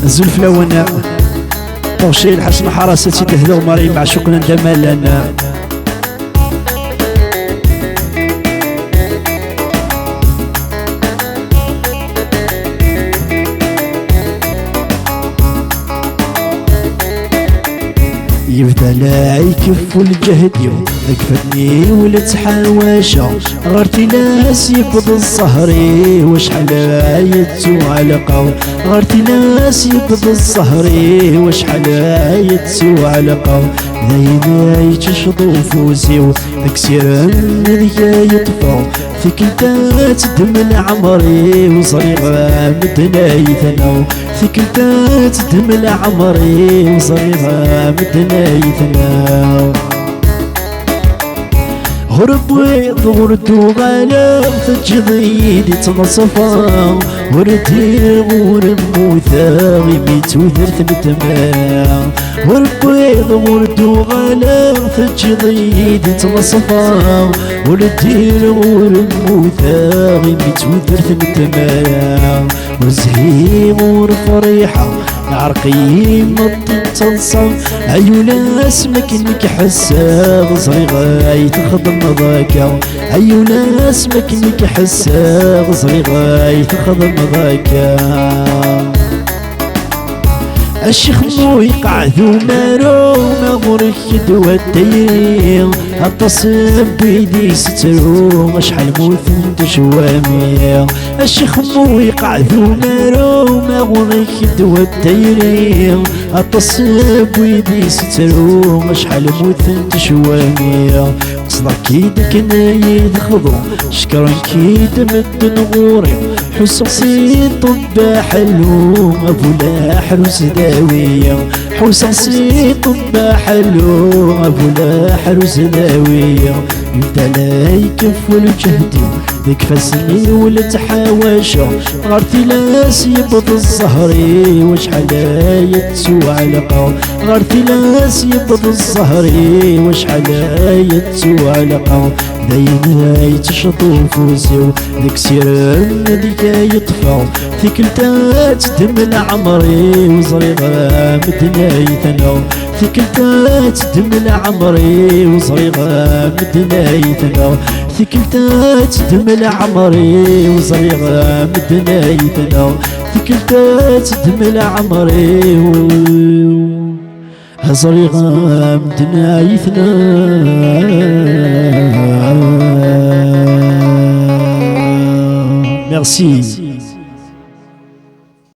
الزلف لونا طوشي الحسن حراستي تهدو مريم مع شكرا جمالا. يبدا لا يكف الجهد يوم كفتني ولا تحاواشا غرتي ناس يبض الصهري وشحال يتسو على قو غرتي ناس يبض الصهري وشحال يتسو على قو دايما يتشطو فوزي اكسير ذيا يطفو فيك انت تدم العمري وصريغة مدنايثنا فيك انت تدم العمري وصريغة مدنايثنا. هرب ويض ورد وغالا تجضيدي تنصفا وردي غورم وثاغي ميت وثرث الدماء هرب ويض ورد وغالا تجضيدي تنصفا وردي غورم وثاغي ميت وثرث الدماء وزهيم ورفريحة عرقي مطي تنصم عيونا اسمك انك حساب صغيغاي تخدم ذاك عيونا اسمك انك حساب صغيغاي تخدم ذاك. الشيخ مو يقعد ومارو ما غورك يدوى الديرين اتصل بيدي سترو شحال موثن شوامي الشيخ مو يقعد ومارو ما غورك يدوى الديرين اتصل بيدي سترو شحال موثن شوامي صدق كيدك نايد خضو شكرا كيد مد نغوري حساسي طب حلو ابو لاحروس داوية حساسي طب حلو ابو لاحروس داوية انت لا يكف الجهد ذيك فسني ولا تحاواشا غارتي لاس يبض الزهري وشحال يتسو على قو غارتي لاس يبض الزهري وشحال يتسو على قو دايما يتشطو فوزيو ذيك سير ذيك يطفو فيك انت تدم العمري وصريغة مدنايثنا فيك انت تدم العمري وصريغة مدنايثنا فيك انت تدم العمري وصريغة مدنايثنا فيك انت تدم العمري صريغة مدنايثنا. Merci.